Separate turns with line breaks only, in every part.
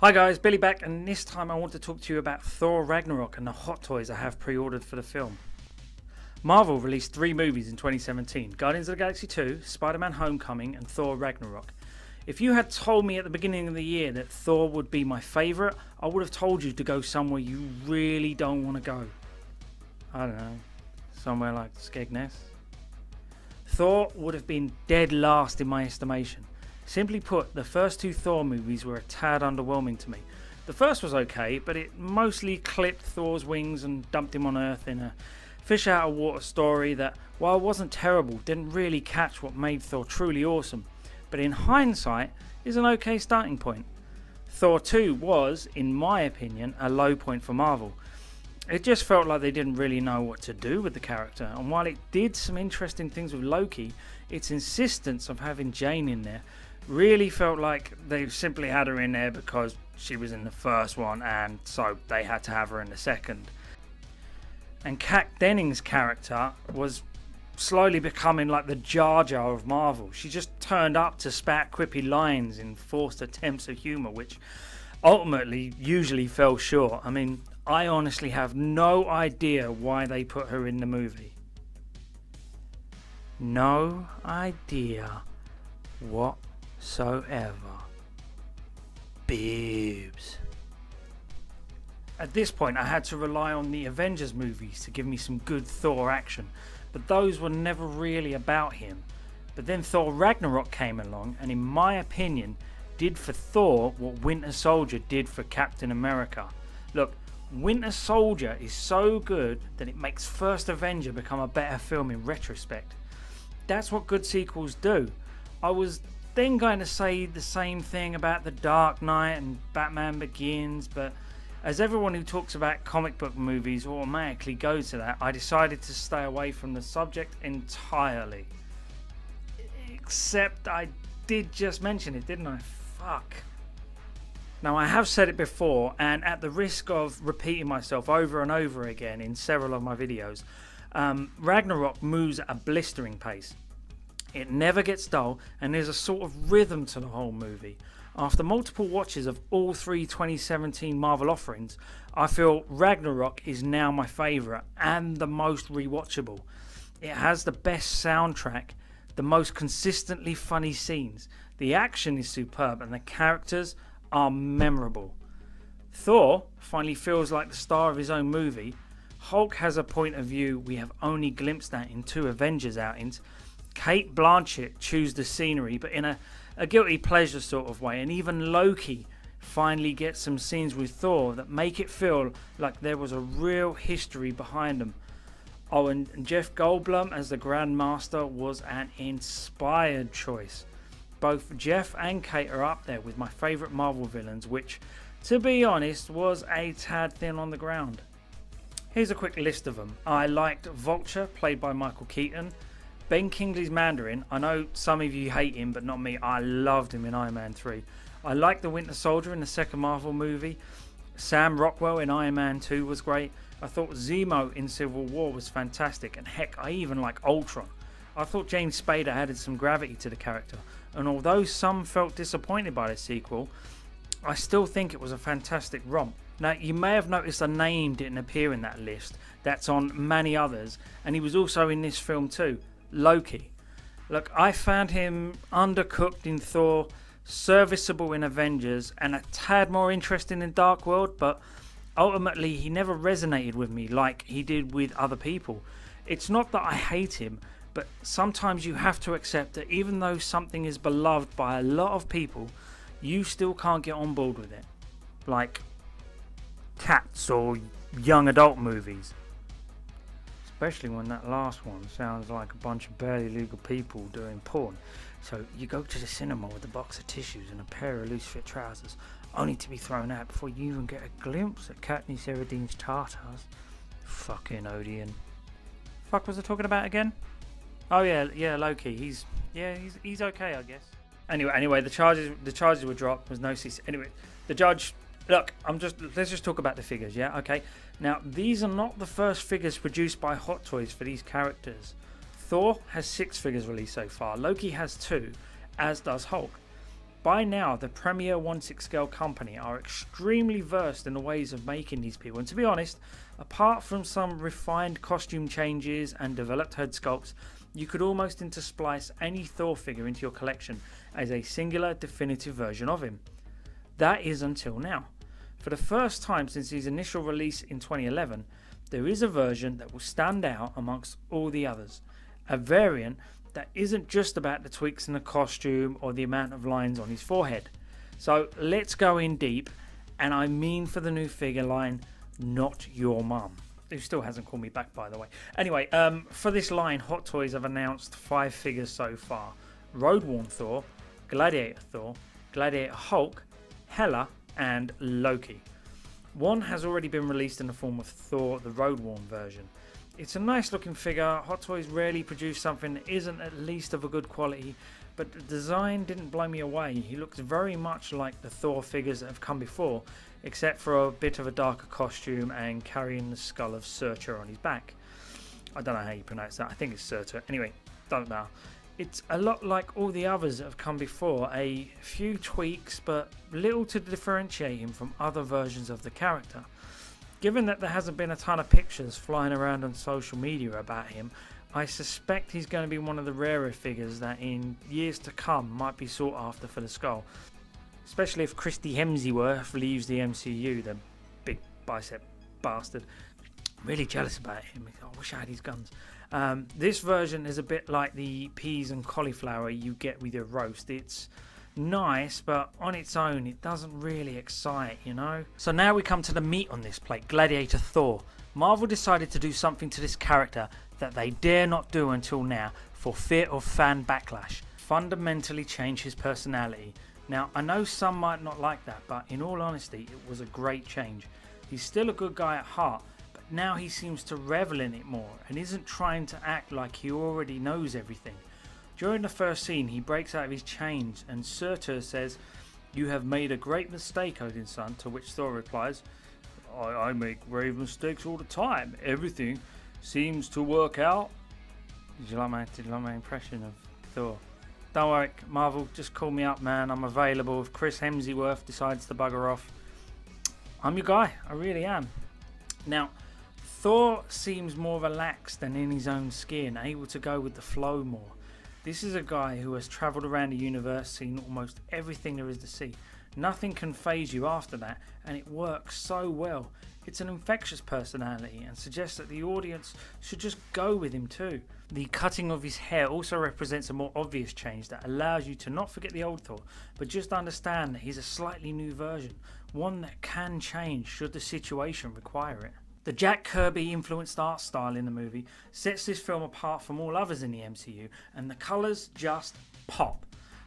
Hi guys, Billy back, and this time I want to talk to you about Thor Ragnarok and the hot toys I have pre-ordered for the film. Marvel released 3 movies in 2017, Guardians of the Galaxy 2, Spider-Man Homecoming and Thor Ragnarok. If you had told me at the beginning of the year that Thor would be my favourite, I would have told you to go somewhere you really don't want to go. I don't know, somewhere like Skegness. Thor would have been dead last in my estimation. Simply put, the first 2 Thor movies were a tad underwhelming to me. The first was okay, but it mostly clipped Thor's wings and dumped him on Earth in a fish out of water story that, while it wasn't terrible, didn't really catch what made Thor truly awesome. But in hindsight, is an okay starting point. Thor 2 was, in my opinion, a low point for Marvel. It just felt like they didn't really know what to do with the character, and while it did some interesting things with Loki, its insistence of having Jane in there really felt like they simply had her in there because she was in the first one and so they had to have her in the second. And Kat Dennings' character was slowly becoming like the Jar Jar of Marvel. She just turned up to spat quippy lines in forced attempts at humour, which ultimately usually fell short. I mean, I honestly have no idea why they put her in the movie. No idea whatsoever. Boobs. At this point I had to rely on the Avengers movies to give me some good Thor action, but those were never really about him. But then Thor Ragnarok came along and in my opinion did for Thor what Winter Soldier did for Captain America. Look, Winter Soldier is so good that it makes First Avenger become a better film in retrospect. That's what good sequels do. I was then going to say the same thing about The Dark Knight and Batman Begins, but as everyone who talks about comic book movies automatically goes to that, I decided to stay away from the subject entirely. Except I did just mention it, didn't I? Fuck. Now I have said it before, and at the risk of repeating myself over and over again in several of my videos, Ragnarok moves at a blistering pace. It never gets dull, and there's a sort of rhythm to the whole movie. After multiple watches of all 3 2017 Marvel offerings, I feel Ragnarok is now my favourite and the most rewatchable. It has the best soundtrack, the most consistently funny scenes, the action is superb, and the characters are memorable. Thor finally feels like the star of his own movie. Hulk has a point of view we have only glimpsed at in 2 Avengers outings. Kate Blanchett chews the scenery, but in a guilty pleasure sort of way, and even Loki finally gets some scenes with Thor that make it feel like there was a real history behind them. Oh, and Jeff Goldblum as the Grand Master was an inspired choice. Both Jeff and Kate are up there with my favourite Marvel villains, which, to be honest, was a tad thin on the ground. Here's a quick list of them. I liked Vulture, played by Michael Keaton. Ben Kingsley's Mandarin, I know some of you hate him, but not me. I loved him in Iron Man 3. I liked the Winter Soldier in the second Marvel movie. Sam Rockwell in Iron Man 2 was great. I thought Zemo in Civil War was fantastic, and heck, I even like Ultron. I thought James Spader added some gravity to the character, and although some felt disappointed by the sequel, I still think it was a fantastic romp. Now, you may have noticed a name didn't appear in that list. That's on many others, and he was also in this film too. Loki. Look, I found him undercooked in Thor, serviceable in Avengers, and a tad more interesting in Dark World, but ultimately he never resonated with me like he did with other people. It's not that I hate him, but sometimes you have to accept that even though something is beloved by a lot of people, you still can't get on board with it. Like Cats or young adult movies. Especially when that last one sounds like a bunch of barely legal people doing porn. So you go to the cinema with a box of tissues and a pair of loose fit trousers, only to be thrown out before you even get a glimpse at Katniss Everdeen's tartars. Fucking Odeon. Fuck was I talking about again? Oh yeah, Loki. He's okay, I guess. Anyway, the charges were dropped. There's no CC. Anyway, the judge. Look, let's just talk about the figures, yeah? Okay. Now, these are not the first figures produced by Hot Toys for these characters. Thor has 6 figures released so far. Loki has 2, as does Hulk. By now, the premier 1/6 scale company are extremely versed in the ways of making these people, and to be honest, apart from some refined costume changes and developed head sculpts, you could almost intersplice any Thor figure into your collection as a singular definitive version of him. That is until now. For the first time since his initial release in 2011, there is a version that will stand out amongst all the others. A variant that isn't just about the tweaks in the costume or the amount of lines on his forehead. So let's go in deep, and I mean for the new figure line, not your mum. Who still hasn't called me back, by the way. Anyway, for this line, Hot Toys have announced 5 figures so far. Road-worn Thor, Gladiator Thor, Gladiator Hulk, Hela, and Loki. One has already been released in the form of Thor, the road-worn version. It's a nice looking figure. Hot Toys rarely produce something that isn't at least of a good quality, but the design didn't blow me away. He looks very much like the Thor figures that have come before, except for a bit of a darker costume and carrying the skull of Surtur on his back. I don't know how you pronounce that. I think it's Surtur. Anyway, don't know. It's a lot like all the others that have come before. A few tweaks, but little to differentiate him from other versions of the character. Given that there hasn't been a ton of pictures flying around on social media about him, I suspect he's going to be one of the rarer figures that in years to come might be sought after for the skull. Especially if Christy Hemsworth leaves the MCU, the big bicep bastard. I'm really jealous about him. I wish I had his guns. This version is a bit like the peas and cauliflower you get with your roast. It's nice, but on its own it doesn't really excite, you know. So now we come to the meat on this plate, Gladiator Thor. Marvel decided to do something to this character that they dare not do until now for fear of fan backlash. Fundamentally change his personality. Now I know some might not like that, but in all honesty it was a great change. He's still a good guy at heart, but now he seems to revel in it more and isn't trying to act like he already knows everything. During the first scene, he breaks out of his chains and Surtur says, "You have made a great mistake, Odin's son," to which Thor replies, I make grave mistakes all the time. Everything seems to work out." Did you like my impression of Thor? Don't worry, Marvel, just call me up, man. I'm available. If Chris Hemsworth decides to bugger off, I'm your guy. I really am. Now, Thor seems more relaxed and in his own skin, able to go with the flow more. This is a guy who has travelled around the universe, seen almost everything there is to see. Nothing can faze you after that, and it works so well. It's an infectious personality and suggests that the audience should just go with him too. The cutting of his hair also represents a more obvious change that allows you to not forget the old Thor, but just understand that he's a slightly new version, one that can change should the situation require it. The Jack Kirby influenced art style in the movie sets this film apart from all others in the MCU, and the colours just pop.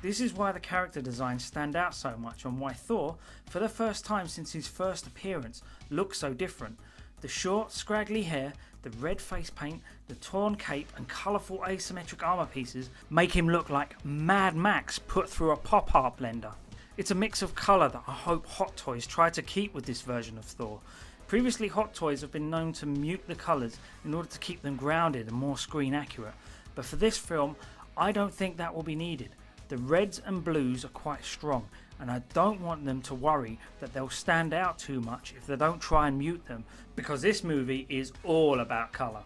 This is why the character designs stand out so much and why Thor, for the first time since his first appearance, looks so different. The short, scraggly hair, the red face paint, the torn cape and colourful asymmetric armour pieces make him look like Mad Max put through a pop art blender. It's a mix of colour that I hope Hot Toys try to keep with this version of Thor. Previously, Hot Toys have been known to mute the colours in order to keep them grounded and more screen accurate, but for this film I don't think that will be needed. The reds and blues are quite strong, and I don't want them to worry that they'll stand out too much if they don't try and mute them, because this movie is all about colour.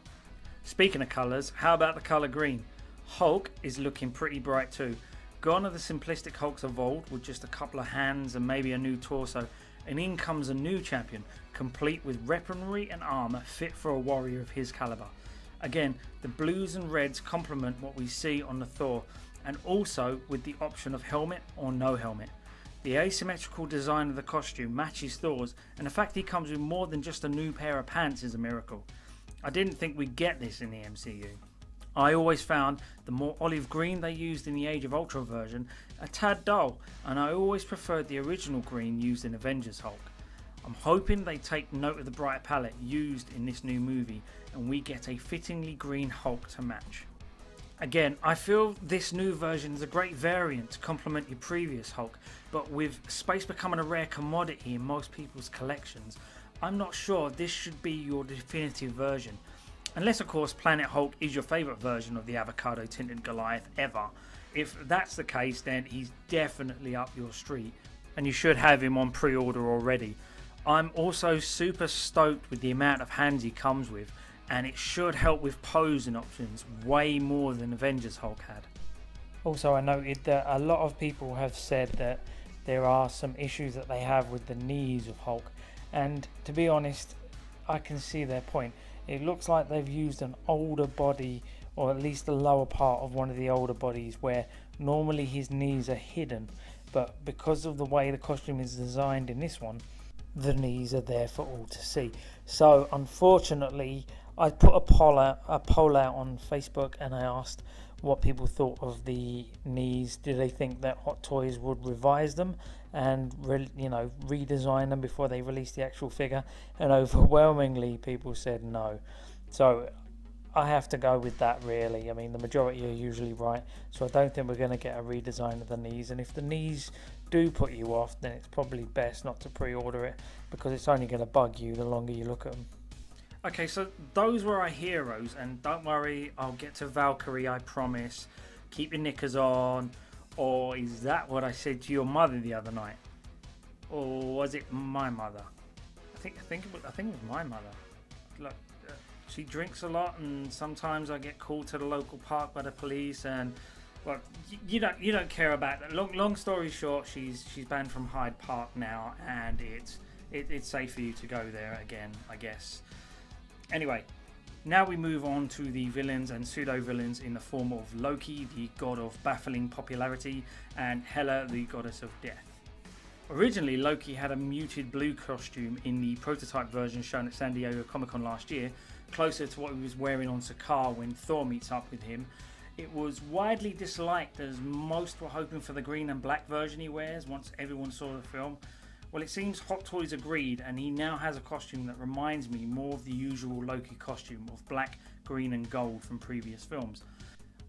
Speaking of colours, how about the colour green? Hulk is looking pretty bright too. Gone are the simplistic Hulks of old with just a couple of hands and maybe a new torso, and in comes a new champion, complete with weaponry and armour fit for a warrior of his calibre. Again, the blues and reds complement what we see on the Thor, and also with the option of helmet or no helmet. The asymmetrical design of the costume matches Thor's, and the fact he comes with more than just a new pair of pants is a miracle. I didn't think we'd get this in the MCU. I always found the more olive green they used in the Age of Ultron version a tad dull, and I always preferred the original green used in Avengers Hulk. I'm hoping they take note of the bright palette used in this new movie and we get a fittingly green Hulk to match. Again, I feel this new version is a great variant to complement your previous Hulk, but with space becoming a rare commodity in most people's collections, I'm not sure this should be your definitive version. Unless of course Planet Hulk is your favourite version of the avocado tinted Goliath ever, if that's the case, then he's definitely up your street, and you should have him on pre-order already. I'm also super stoked with the amount of hands he comes with, and it should help with posing options way more than Avengers Hulk had. Also, I noted that a lot of people have said that there are some issues that they have with the knees of Hulk, and to be honest, I can see their point. It looks like they've used an older body, or at least the lower part of one of the older bodies, where normally his knees are hidden, but because of the way the costume is designed in this one, the knees are there for all to see. So unfortunately, I put a poll out on Facebook, and I asked what people thought of the knees. Do they think that Hot Toys would revise them and redesign them before they release the actual figure? And overwhelmingly people said no. So I have to go with that, really. I mean, the majority are usually right, so I don't think we're going to get a redesign of the knees. And if the knees do put you off, then it's probably best not to pre-order it, because it's only going to bug you the longer you look at them. Okay, so those were our heroes, and don't worry, I'll get to Valkyrie, I promise. Keep your knickers on. Or is that what I said to your mother the other night? Or was it my mother? I think it was my mother. Look, she drinks a lot, and sometimes I get called to the local park by the police, and well, you don't care about that. Long story short, she's banned from Hyde Park now, and it's safe for you to go there again, I guess. Anyway, now we move on to the villains and pseudo-villains in the form of Loki, the god of baffling popularity, and Hela, the goddess of death. Originally, Loki had a muted blue costume in the prototype version shown at San Diego Comic-Con last year, closer to what he was wearing on Sooooo when Thor meets up with him. It was widely disliked, as most were hoping for the green and black version he wears once everyone saw the film. Well, it seems Hot Toys agreed, and he now has a costume that reminds me more of the usual Loki costume of black, green and gold from previous films.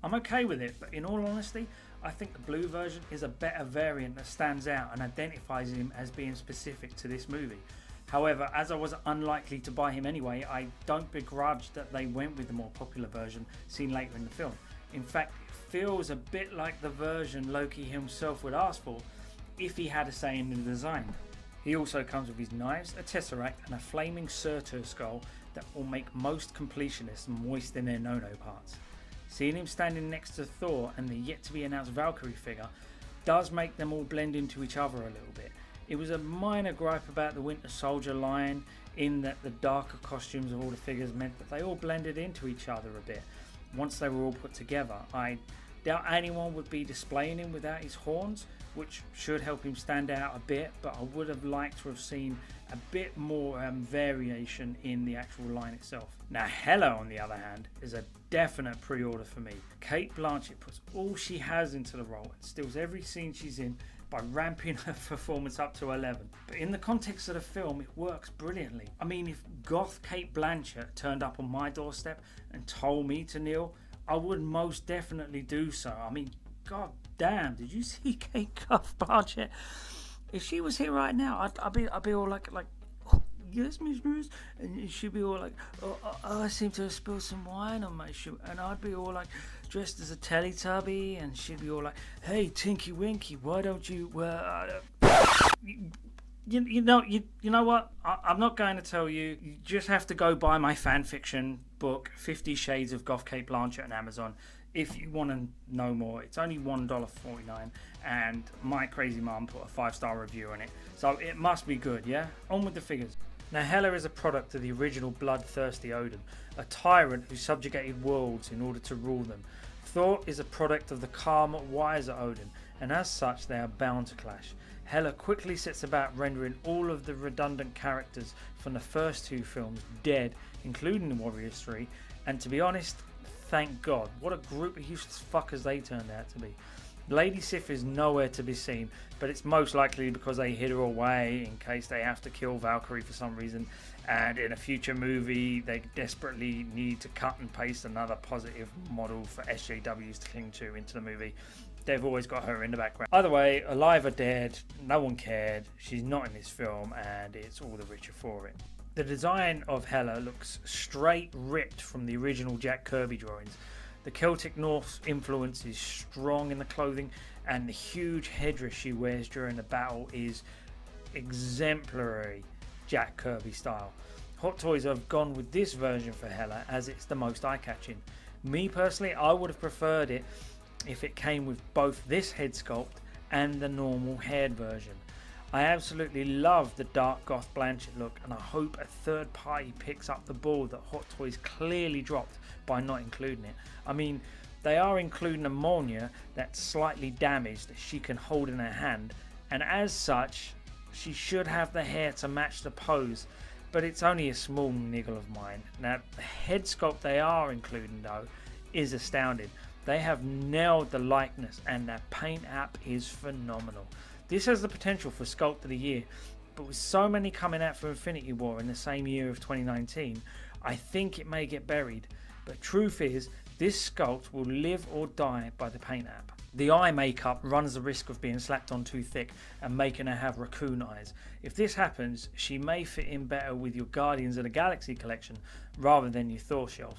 I'm okay with it, but in all honesty, I think the blue version is a better variant that stands out and identifies him as being specific to this movie. However, as I was unlikely to buy him anyway, I don't begrudge that they went with the more popular version seen later in the film. In fact, it feels a bit like the version Loki himself would ask for if he had a say in the design. He also comes with his knives, a tesseract and a flaming Surtur skull that will make most completionists moist in their no-no parts. Seeing him standing next to Thor and the yet to be announced Valkyrie figure does make them all blend into each other a little bit. It was a minor gripe about the Winter Soldier line, in that the darker costumes of all the figures meant that they all blended into each other a bit once they were all put together. I doubt anyone would be displaying him without his horns, which should help him stand out a bit, but I would have liked to have seen a bit more variation in the actual line itself. Now Hela, on the other hand, is a definite pre-order for me. Cate Blanchett puts all she has into the role and steals every scene she's in by ramping her performance up to 11. But in the context of the film, it works brilliantly. I mean, if goth Cate Blanchett turned up on my doorstep and told me to kneel, I would most definitely do so. I mean, god damn, did you see Cate Blanchett? If she was here right now, I'd be all like, oh, yes, Miss Bruce, and she'd be all like, oh, I seem to have spilled some wine on my shoe, and I'd be all like, dressed as a Teletubby, and she'd be all like, hey, Tinky Winky, why don't you, you know what? I'm not going to tell you. You just have to go buy my fan fiction book, 50 Shades of Goth Cate Blanchett, on Amazon. If you want to know more, it's only $1.49, and my crazy mum put a 5-star review on it, so it must be good, yeah? On with the figures. Now, Hela is a product of the original bloodthirsty Odin, a tyrant who subjugated worlds in order to rule them. Thor is a product of the calm, wiser Odin, and as such they are bound to clash. Hela quickly sets about rendering all of the redundant characters from the first 2 films dead, including the Warriors 3, and to be honest, thank God, what a group of useless fuckers they turned out to be. Lady Sif is nowhere to be seen, but it's most likely because they hid her away in case they have to kill Valkyrie for some reason, and in a future movie they desperately need to cut and paste another positive model for SJWs to cling to into the movie. They've always got her in the background. Either way, alive or dead, no one cared. She's not in this film, and it's all the richer for it. The design of Hela looks straight ripped from the original Jack Kirby drawings. The Celtic Norse influence is strong in the clothing, and the huge headdress she wears during the battle is exemplary Jack Kirby style. Hot Toys have gone with this version for Hela as it's the most eye-catching. Me personally, I would have preferred it if it came with both this head sculpt and the normal haired version. I absolutely love the dark goth Blanchett look, and I hope a third party picks up the ball that Hot Toys clearly dropped by not including it. I mean, they are including a Mjolnir that's slightly damaged that she can hold in her hand, and as such she should have the hair to match the pose, but it's only a small niggle of mine. Now the head sculpt they are including though is astounding. They have nailed the likeness, and their paint app is phenomenal. This has the potential for Sculpt of the Year, but with so many coming out for Infinity War in the same year of 2019, I think it may get buried. But truth is, this sculpt will live or die by the paint app. The eye makeup runs the risk of being slapped on too thick and making her have raccoon eyes. If this happens, she may fit in better with your Guardians of the Galaxy collection rather than your Thor shelf.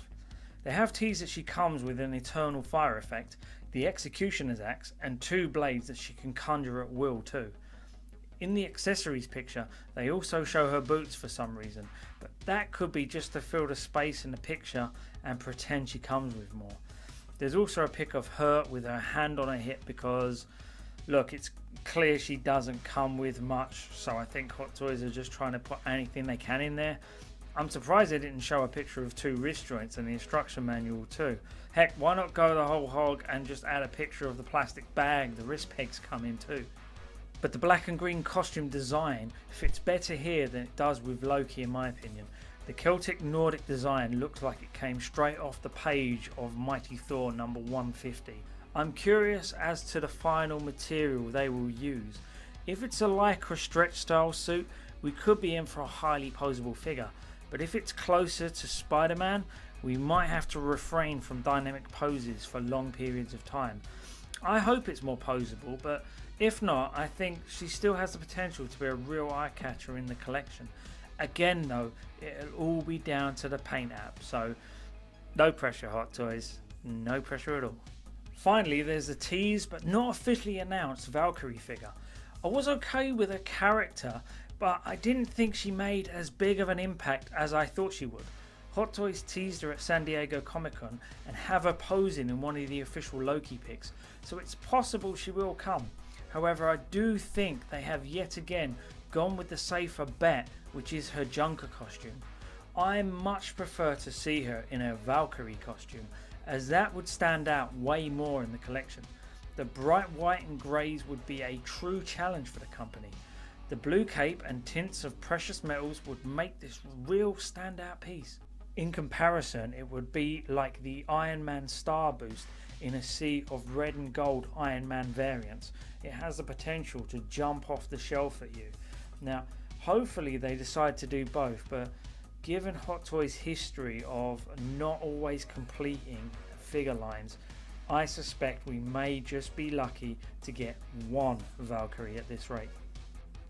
They have teased that she comes with an eternal fire effect, the Executioner's axe, and 2 blades that she can conjure at will too. In the accessories picture, they also show her boots for some reason, but that could be just to fill the space in the picture and pretend she comes with more. There's also a pic of her with her hand on her hip because, look, it's clear she doesn't come with much, so I think Hot Toys are just trying to put anything they can in there. I'm surprised they didn't show a picture of 2 wrist joints in the instruction manual too. Heck, why not go the whole hog and just add a picture of the plastic bag the wrist pegs come in too? But the black and green costume design fits better here than it does with Loki in my opinion. The Celtic Nordic design looks like it came straight off the page of Mighty Thor number 150. I'm curious as to the final material they will use. If it's a lycra stretch style suit, we could be in for a highly posable figure. But if it's closer to Spider-Man, we might have to refrain from dynamic poses for long periods of time. I hope it's more posable, but if not, I think she still has the potential to be a real eye-catcher in the collection. Again though, it'll all be down to the paint app, so no pressure Hot Toys, no pressure at all. Finally, there's a teased but not officially announced Valkyrie figure. I was okay with her character, but I didn't think she made as big of an impact as I thought she would. Hot Toys teased her at San Diego Comic-Con and have her posing in one of the official Loki pics, so it's possible she will come. However, I do think they have yet again gone with the safer bet, which is her Junker costume. I much prefer to see her in a Valkyrie costume, as that would stand out way more in the collection. The bright white and greys would be a true challenge for the company. The blue cape and tints of precious metals would make this real standout piece. In comparison, it would be like the Iron Man star boost in a sea of red and gold Iron Man variants. It has the potential to jump off the shelf at you. Now, hopefully they decide to do both, but given Hot Toys' history of not always completing figure lines, I suspect we may just be lucky to get one Valkyrie at this rate.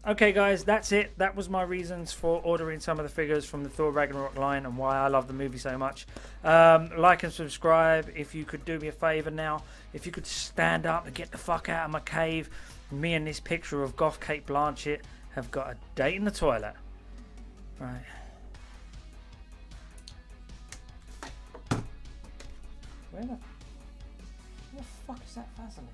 Okay guys, that's it. That was my reasons for ordering some of the figures from the Thor Ragnarok line and why I love the movie so much. Like and subscribe if you could do me a favour now. If you could stand up and get the fuck out of my cave. Me and this picture of Goth Kate Blanchett have got a date in the toilet. Right. Where the fuck is that Vaseline?